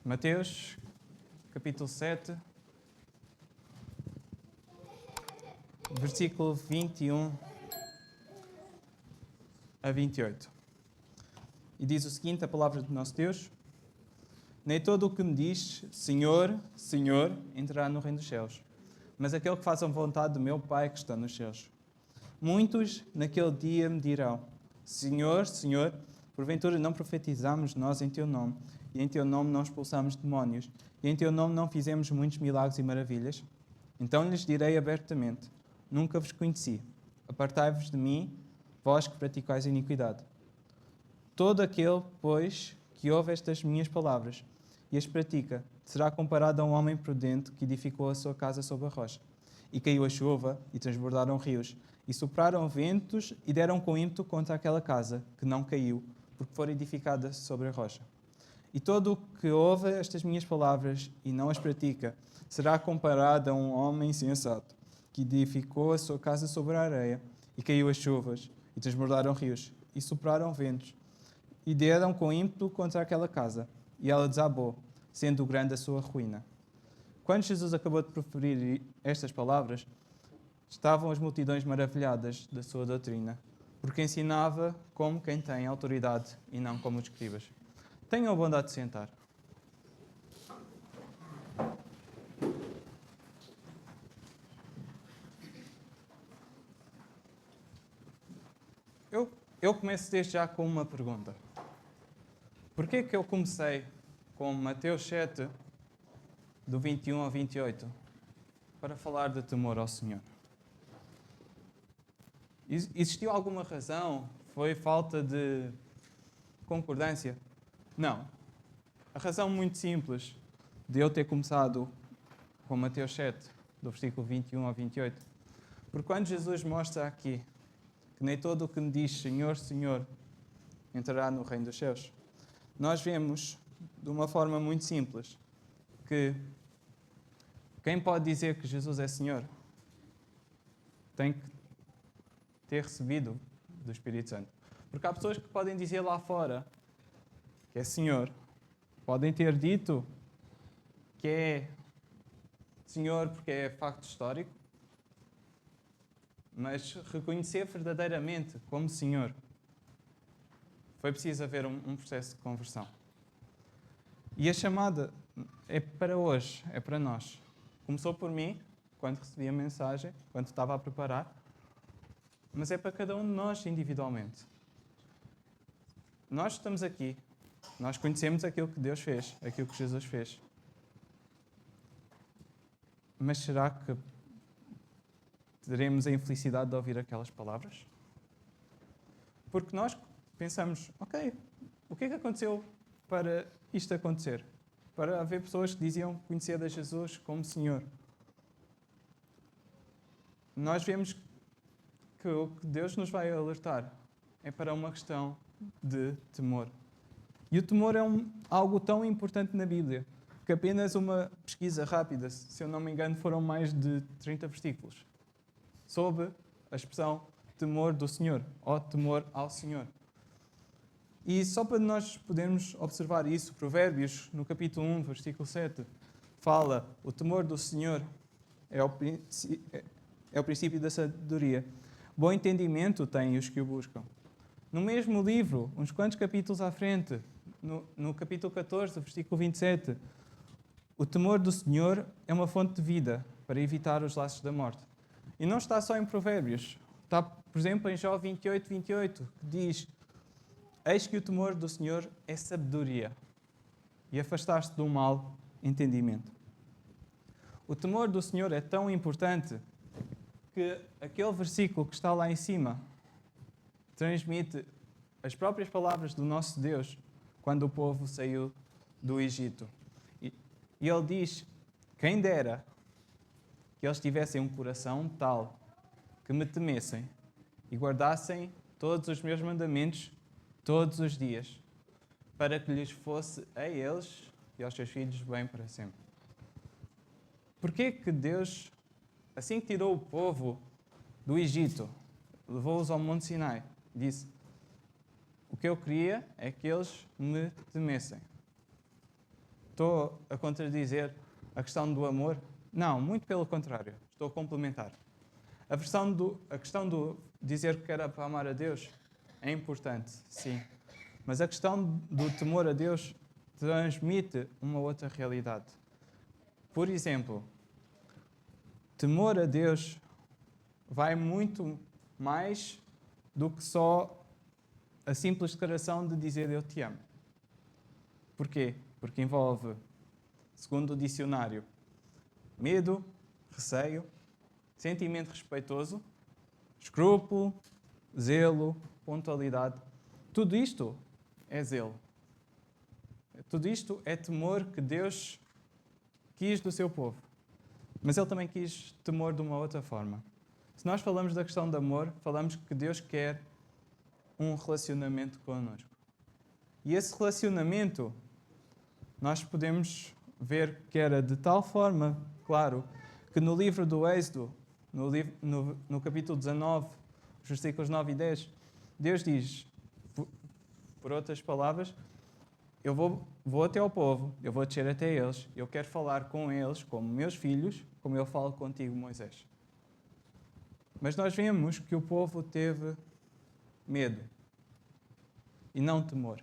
Mateus, capítulo 7, versículo 21 a 28. E diz o seguinte, a palavra do nosso Deus: Nem todo o que me diz Senhor, Senhor, entrará no reino dos céus, mas aquele que faz a vontade do meu Pai que está nos céus. Muitos naquele dia me dirão: Senhor, Senhor, porventura não profetizamos nós em Teu nome, e em Teu nome não expulsamos demónios, e em Teu nome não fizemos muitos milagres e maravilhas? Então lhes direi abertamente: Nunca vos conheci. Apartai-vos de mim, vós que praticais a iniquidade. Todo aquele, pois, que ouve estas minhas palavras e as pratica, será comparado a um homem prudente que edificou a sua casa sobre a rocha. E caiu a chuva, e transbordaram rios, e sopraram ventos, e deram com ímpeto contra aquela casa, que não caiu, porque fora edificada sobre a rocha. E todo o que ouve estas minhas palavras e não as pratica, será comparado a um homem insensato, que edificou a sua casa sobre a areia, e caiu as chuvas, e transbordaram rios, e sopraram ventos, e deram com ímpeto contra aquela casa, e ela desabou, sendo grande a sua ruína. Quando Jesus acabou de proferir estas palavras, estavam as multidões maravilhadas da sua doutrina, porque ensinava como quem tem autoridade e não como os escribas. Tenham a bondade de sentar. Eu começo desde já com uma pergunta. Porquê que eu comecei com Mateus 7, do 21 ao 28, para falar de temor ao Senhor? Existiu alguma razão? Foi falta de concordância? Não. A razão muito simples de eu ter começado com Mateus 7, do versículo 21 ao 28, porque quando Jesus mostra aqui que nem todo o que me diz Senhor, Senhor, entrará no reino dos céus, nós vemos de uma forma muito simples que quem pode dizer que Jesus é Senhor tem que ter recebido do Espírito Santo. Porque há pessoas que podem dizer lá fora que é Senhor, podem ter dito que é Senhor porque é facto histórico, mas reconhecer verdadeiramente como Senhor, foi preciso haver um processo de conversão. E a chamada é para hoje, é para nós. Começou por mim, quando recebi a mensagem, quando estava a preparar, mas é para cada um de nós individualmente. Nós estamos aqui, nós conhecemos aquilo que Deus fez, aquilo que Jesus fez. Mas será que teremos a infelicidade de ouvir aquelas palavras? Porque nós pensamos, ok, o que é que aconteceu para isto acontecer? Para haver pessoas que diziam conhecer a Jesus como Senhor. Nós vemos que o que Deus nos vai alertar é para uma questão de temor. E o temor é algo tão importante na Bíblia que apenas uma pesquisa rápida, se eu não me engano, foram mais de 30 versículos sobre a expressão temor do Senhor, ou temor ao Senhor. E só para nós podermos observar isso, Provérbios, no capítulo 1, versículo 7, fala: o temor do Senhor é o princípio da sabedoria. Bom entendimento têm os que o buscam. No mesmo livro, uns quantos capítulos à frente, no capítulo 14, versículo 27, o temor do Senhor é uma fonte de vida para evitar os laços da morte. E não está só em Provérbios. Está, por exemplo, em Jó 28, 28, que diz: Eis que o temor do Senhor é sabedoria e afastar-se do mal, entendimento. O temor do Senhor é tão importante que aquele versículo que está lá em cima transmite as próprias palavras do nosso Deus quando o povo saiu do Egito. E ele diz: quem dera que eles tivessem um coração tal que me temessem e guardassem todos os meus mandamentos todos os dias, para que lhes fosse a eles e aos seus filhos bem para sempre. Porquê que Deus, assim que tirou o povo do Egito, levou-os ao Monte Sinai, disse: o que eu queria é que eles me temessem. Estou a contradizer a questão do amor? Não, muito pelo contrário. Estou a complementar. A questão do dizer que era para amar a Deus é importante, sim. Mas a questão do temor a Deus transmite uma outra realidade. Por exemplo, temor a Deus vai muito mais do que só a simples declaração de dizer eu te amo. Porquê? Porque envolve, segundo o dicionário, medo, receio, sentimento respeitoso, escrúpulo, zelo, pontualidade. Tudo isto é zelo. Tudo isto é temor que Deus quis do seu povo. Mas Ele também quis temor de uma outra forma. Se nós falamos da questão de amor, falamos que Deus quer um relacionamento connosco. E esse relacionamento, nós podemos ver que era de tal forma, claro, que no livro do Êxodo, no capítulo 19, os versículos 9 e 10, Deus diz, por outras palavras, eu vou até ao povo, eu vou descer até eles, eu quero falar com eles como meus filhos, como eu falo contigo, Moisés. Mas nós vemos que o povo teve medo e não temor.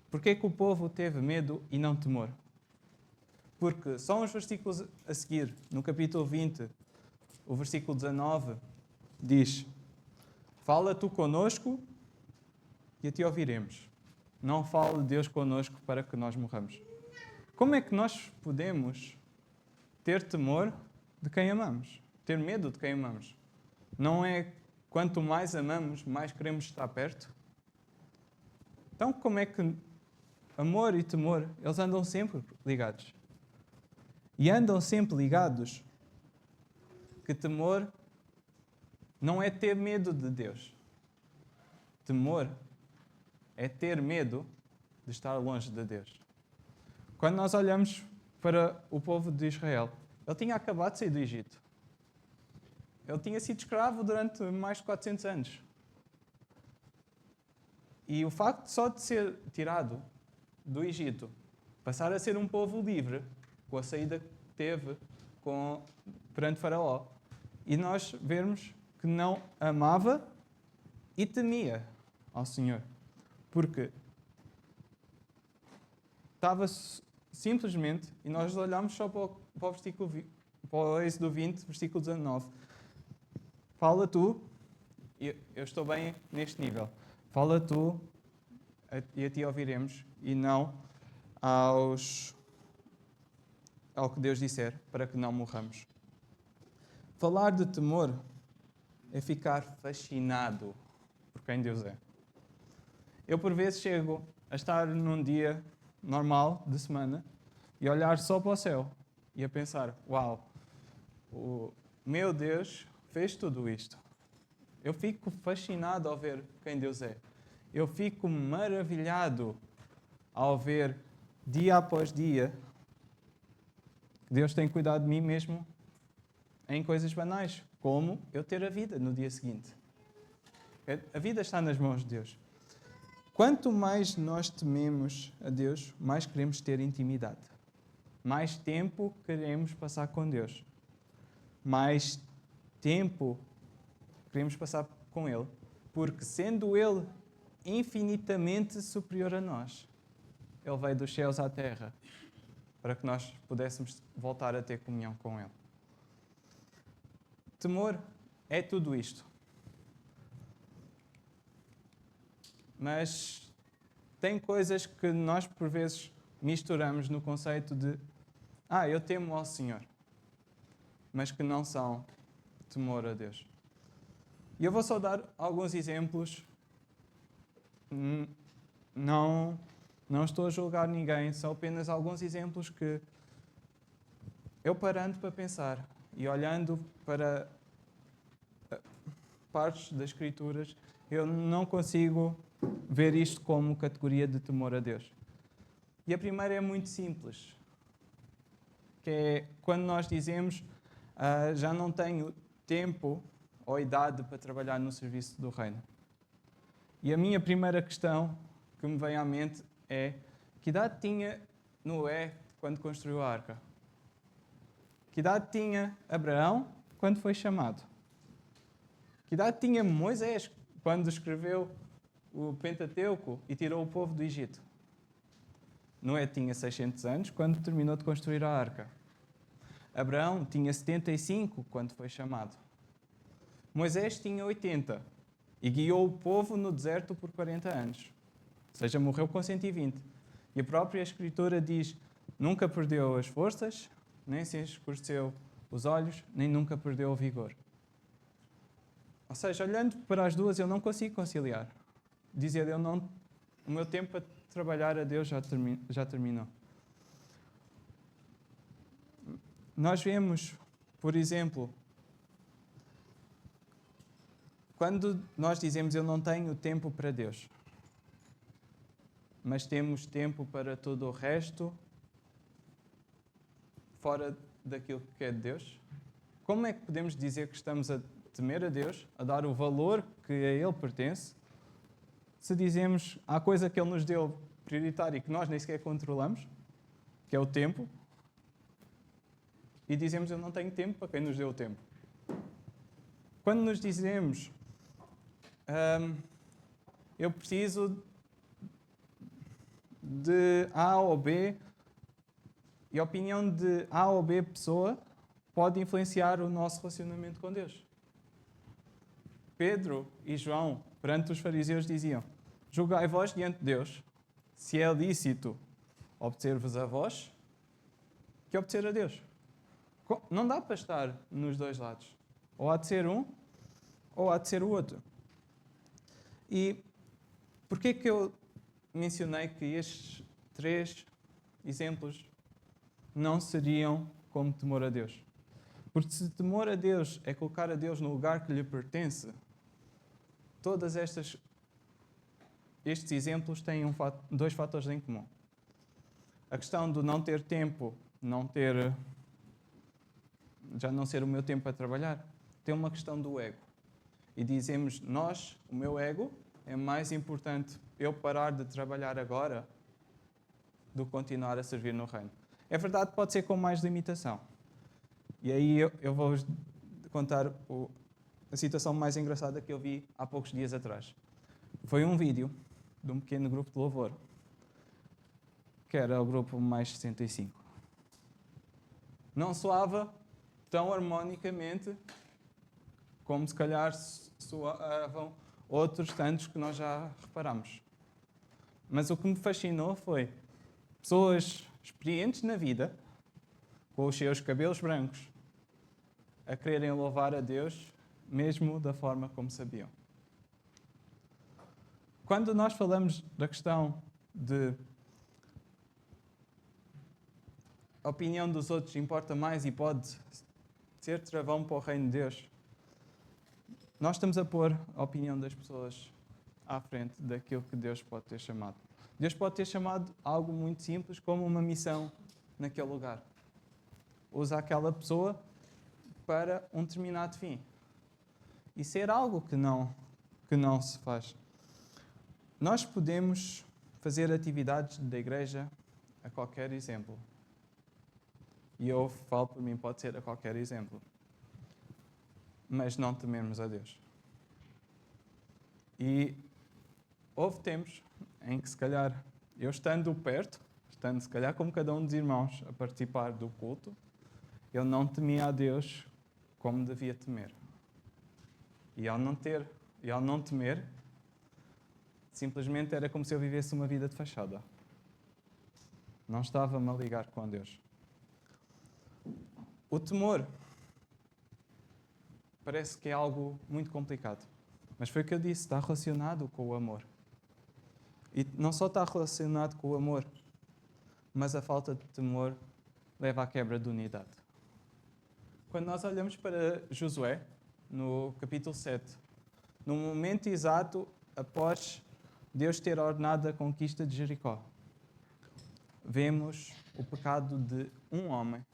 Porquê que o povo teve medo e não temor? Porque só uns versículos a seguir, no capítulo 20, o versículo 19, diz: fala tu conosco e a ti ouviremos. Não fale Deus conosco para que nós morramos. Como é que nós podemos ter temor de quem amamos? Ter medo de quem amamos? Não é quanto mais amamos, mais queremos estar perto? Então, como é que amor e temor, eles andam sempre ligados? E andam sempre ligados que temor não é ter medo de Deus. Temor é ter medo de estar longe de Deus. Quando nós olhamos para o povo de Israel, ele tinha acabado de sair do Egito. Ele tinha sido escravo durante mais de 400 anos. E o facto só de ser tirado do Egito, passar a ser um povo livre, com a saída que teve perante Faraó, e nós vermos que não amava e temia ao Senhor. Porque estava simplesmente, e nós olhamos só para o versículo, para o Êxodo 20, versículo 19. Fala tu, e eu estou bem neste nível, fala tu e a ti ouviremos, e não ao que Deus disser, para que não morramos. Falar de temor é ficar fascinado por quem Deus é. Eu, por vezes, chego a estar num dia normal, de semana, e olhar só para o céu e a pensar, uau, o meu Deus fez tudo isto. Eu fico fascinado ao ver quem Deus é. Eu fico maravilhado ao ver, dia após dia, que Deus tem cuidado de mim mesmo em coisas banais, como eu ter a vida no dia seguinte. A vida está nas mãos de Deus. Quanto mais nós tememos a Deus, mais queremos ter intimidade. Mais tempo queremos passar com Deus. Mais tempo queremos passar com Ele. Porque sendo Ele infinitamente superior a nós, Ele veio dos céus à terra para que nós pudéssemos voltar a ter comunhão com Ele. Temor é tudo isto. Mas tem coisas que nós, por vezes, misturamos no conceito de eu temo ao Senhor, mas que não são temor a Deus. E eu vou só dar alguns exemplos. Não estou a julgar ninguém, são apenas alguns exemplos que eu parando para pensar e olhando para partes das Escrituras, eu não consigo ver isto como categoria de temor a Deus. E a primeira é muito simples, que é quando nós dizemos já não tenho tempo ou idade para trabalhar no serviço do reino. E a minha primeira questão que me vem à mente é: que idade tinha Noé quando construiu a arca? Que idade tinha Abraão quando foi chamado? Que idade tinha Moisés quando escreveu o Pentateuco e tirou o povo do Egito? Noé tinha 600 anos quando terminou de construir a arca. Abraão tinha 75 quando foi chamado. Moisés tinha 80 e guiou o povo no deserto por 40 anos. Ou seja, morreu com 120. E a própria Escritura diz: nunca perdeu as forças, nem se escureceu os olhos, nem nunca perdeu o vigor. Ou seja, olhando para as duas, eu não consigo conciliar. Dizer, o meu tempo para trabalhar a Deus já terminou. Nós vemos, por exemplo, quando nós dizemos eu não tenho tempo para Deus, mas temos tempo para todo o resto, fora daquilo que é de Deus, como é que podemos dizer que estamos a temer a Deus, a dar o valor que a Ele pertence, se dizemos há coisa que Ele nos deu prioritária e que nós nem sequer controlamos, que é o tempo, e dizemos eu não tenho tempo para quem nos deu o tempo. Quando nos dizemos eu preciso de A ou B, e a opinião de A ou B pessoa pode influenciar o nosso relacionamento com Deus. Pedro e João, perante os fariseus, diziam: julgai vós diante de Deus, se é lícito obedecer-vos a vós, que obedecer a Deus. Não dá para estar nos dois lados. Ou há de ser um, ou há de ser o outro. E porquê que eu mencionei que estes 3 exemplos não seriam como temor a Deus? Porque se temor a Deus é colocar a Deus no lugar que lhe pertence, todos estes exemplos têm 2 fatores em comum. A questão do não ter tempo, já não ser o meu tempo a trabalhar, tem uma questão do ego. E dizemos, o meu ego, é mais importante eu parar de trabalhar agora do que continuar a servir no reino. É verdade, pode ser com mais limitação. E aí eu vou-vos contar a situação mais engraçada que eu vi há poucos dias atrás. Foi um vídeo de um pequeno grupo de louvor, que era o grupo Mais 65. Não soava tão harmonicamente como se calhar soavam outros tantos que nós já reparamos. Mas o que me fascinou foi pessoas experientes na vida, com os seus cabelos brancos, a quererem louvar a Deus, mesmo da forma como sabiam. Quando nós falamos da questão de a opinião dos outros importa mais e pode ser travão para o reino de Deus, nós estamos a pôr a opinião das pessoas à frente daquilo que Deus pode ter chamado. Deus pode ter chamado algo muito simples, como uma missão naquele lugar. Usa aquela pessoa para um determinado fim. Isso era algo que não se faz. Nós podemos fazer atividades da igreja a qualquer exemplo. E eu falo por mim, pode ser a qualquer exemplo. Mas não tememos a Deus. E houve tempos em que, se calhar, eu estando perto, estando se calhar como cada um dos irmãos a participar do culto, eu não temia a Deus como devia temer. E ao não temer, simplesmente era como se eu vivesse uma vida de fachada. Não estava-me a ligar com Deus. O temor parece que é algo muito complicado. Mas foi o que eu disse, está relacionado com o amor. E não só está relacionado com o amor, mas a falta de temor leva à quebra de unidade. Quando nós olhamos para Josué, no capítulo 7, no momento exato após Deus ter ordenado a conquista de Jericó, vemos o pecado de um homem.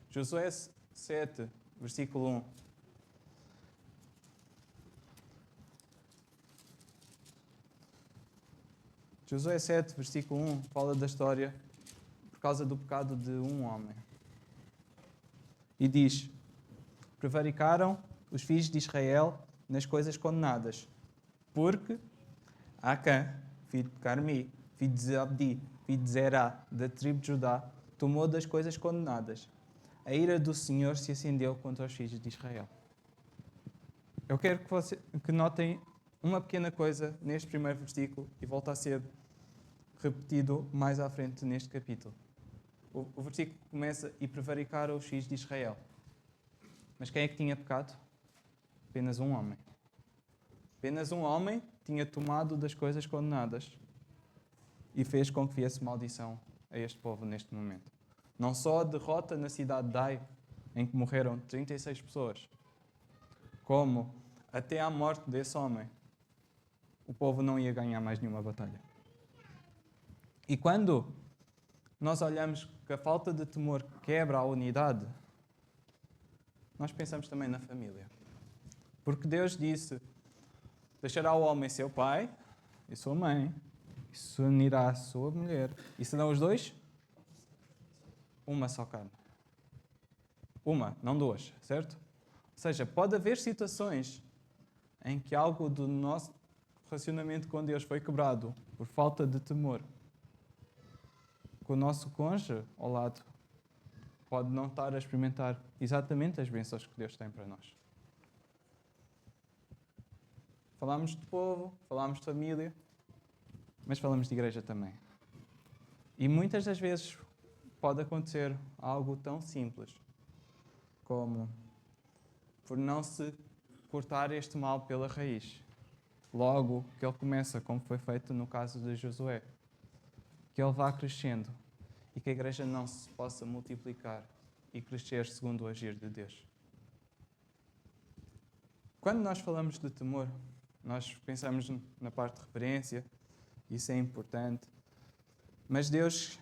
Josué 7, versículo 1. Josué 7, versículo 1, fala da história por causa do pecado de um homem. E diz: prevaricaram os filhos de Israel nas coisas condenadas, porque Acã, filho de Carmi, filho de Zabdi, filho de Zerá, da tribo de Judá, tomou das coisas condenadas. A ira do Senhor se acendeu contra os filhos de Israel. Eu quero que notem uma pequena coisa neste primeiro versículo e volta a ser repetido mais à frente neste capítulo. O versículo começa: e prevaricaram os filhos de Israel. Mas quem é que tinha pecado? Apenas um homem. Apenas um homem tinha tomado das coisas condenadas e fez com que viesse maldição a este povo neste momento. Não só a derrota na cidade de Ai, em que morreram 36 pessoas, como até à morte desse homem, o povo não ia ganhar mais nenhuma batalha. E quando nós olhamos que a falta de temor quebra a unidade, nós pensamos também na família. Porque Deus disse: deixará o homem seu pai e sua mãe, e se unirá à sua mulher, e serão os dois uma só carne. Uma, não duas, certo? Ou seja, pode haver situações em que algo do nosso relacionamento com Deus foi quebrado por falta de temor. Que o nosso cônjuge ao lado pode não estar a experimentar exatamente as bênçãos que Deus tem para nós. Falámos de povo, falámos de família, mas falamos de igreja também. E muitas das vezes pode acontecer algo tão simples como por não se cortar este mal pela raiz. Logo que ele começa, como foi feito no caso de Josué, que ele vá crescendo e que a igreja não se possa multiplicar e crescer segundo o agir de Deus. Quando nós falamos de temor, nós pensamos na parte de reverência, isso é importante, mas Deus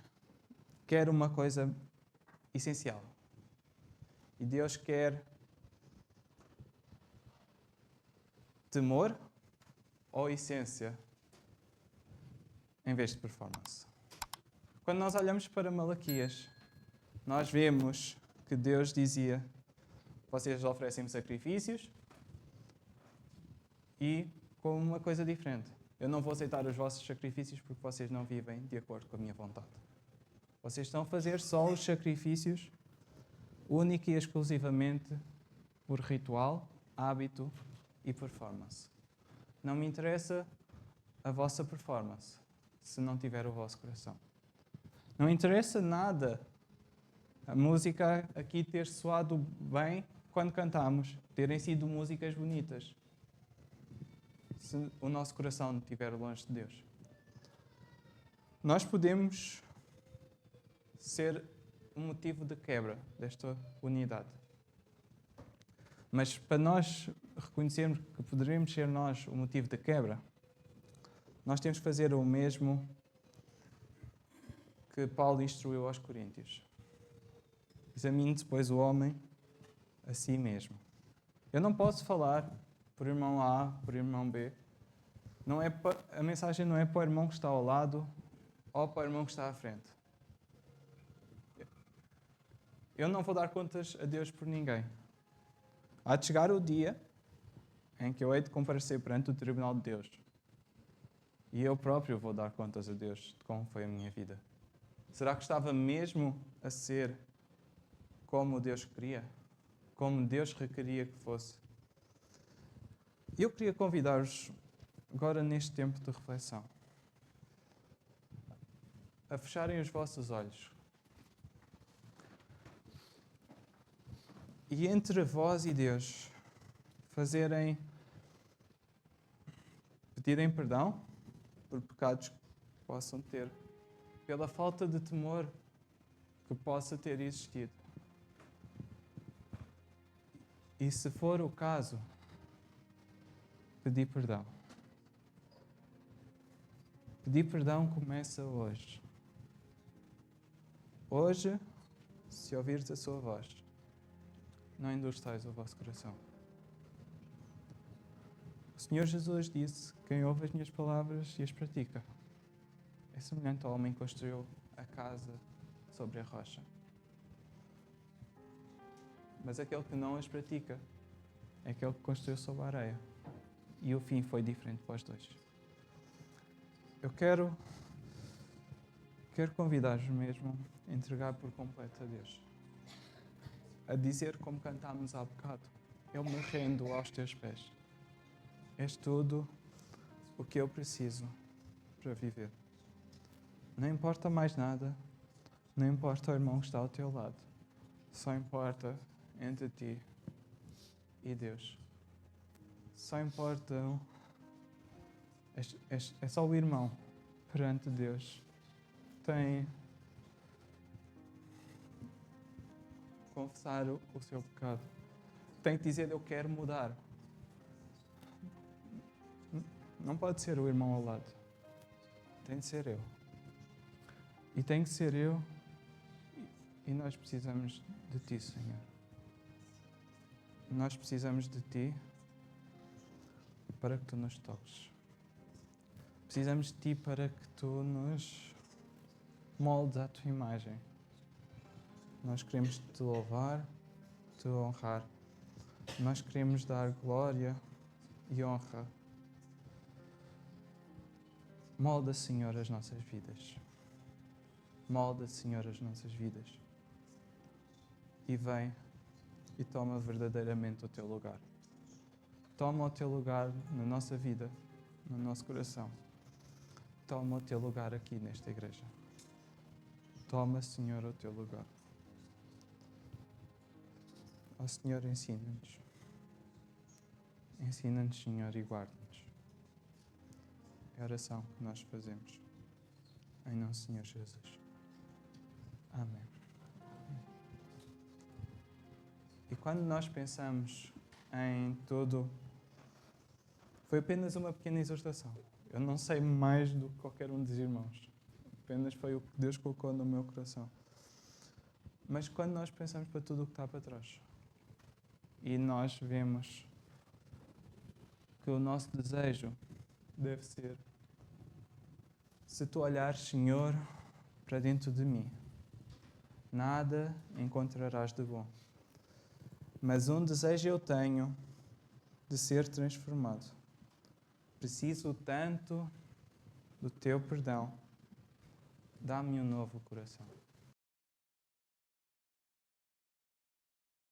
quer uma coisa essencial. E Deus quer temor ou essência em vez de performance. Quando nós olhamos para Malaquias, nós vemos que Deus dizia: vocês oferecem-me sacrifícios e com uma coisa diferente. Eu não vou aceitar os vossos sacrifícios porque vocês não vivem de acordo com a minha vontade. Vocês estão a fazer só os sacrifícios única e exclusivamente por ritual, hábito e performance. Não me interessa a vossa performance se não tiver o vosso coração. Não interessa nada a música aqui ter soado bem quando cantamos, terem sido músicas bonitas, se o nosso coração não estiver longe de Deus. Nós podemos ser um motivo de quebra desta unidade. Mas para nós reconhecermos que poderemos ser nós o motivo de quebra, nós temos que fazer o mesmo que Paulo instruiu aos Coríntios. Examine-se, pois, o homem a si mesmo. Eu não posso falar por irmão A, por irmão B. A mensagem não é para o irmão que está ao lado ou para o irmão que está à frente. Eu não vou dar contas a Deus por ninguém. Há de chegar o dia em que eu hei de comparecer perante o tribunal de Deus. E eu próprio vou dar contas a Deus de como foi a minha vida. Será que estava mesmo a ser como Deus queria? Como Deus requeria que fosse? Eu queria convidar-vos, agora neste tempo de reflexão, a fecharem os vossos olhos. E entre vós e Deus, pedirem perdão por pecados que possam ter, pela falta de temor que possa ter existido. E se for o caso, pedir perdão. Pedir perdão começa hoje. Hoje, se ouvires a sua voz, não endureçais o vosso coração. O Senhor Jesus disse: quem ouve as minhas palavras e as pratica, é semelhante ao homem que construiu a casa sobre a rocha. Mas aquele que não as pratica é aquele que construiu sobre a areia. E o fim foi diferente para os dois. Eu quero convidar-vos mesmo a entregar por completo a Deus. A dizer como cantámos há bocado: eu me rendo aos teus pés. És tudo o que eu preciso para viver. Não importa mais nada, não importa o irmão que está ao teu lado. Só importa entre ti e Deus. Só importa... É só o irmão perante Deus. Tem confessar o seu pecado. Tem que dizer: eu quero mudar. Não pode ser o irmão ao lado. Tem de ser eu. E tem que ser eu. E nós precisamos de ti, Senhor. Nós precisamos de ti para que tu nos toques. Precisamos de ti para que tu nos moldes à tua imagem. Nós queremos te louvar, te honrar. Nós queremos dar glória e honra. Molda, Senhor, as nossas vidas. Molda, Senhor, as nossas vidas. E vem e toma verdadeiramente o teu lugar. Toma o teu lugar na nossa vida, no nosso coração. Toma o teu lugar aqui nesta igreja. Toma, Senhor, o teu lugar. Ó Senhor, ensina-nos. Ensina-nos, Senhor, e guarda-nos. É a oração que nós fazemos. Em nome do Senhor Jesus. Amém. E quando nós pensamos em tudo, foi apenas uma pequena exortação. Eu não sei mais do que qualquer um dos irmãos. Apenas foi o que Deus colocou no meu coração. Mas quando nós pensamos para tudo o que está para trás, e nós vemos que o nosso desejo deve ser: se tu olhares, Senhor, para dentro de mim, nada encontrarás de bom. Mas um desejo eu tenho de ser transformado. Preciso tanto do teu perdão. Dá-me um novo coração.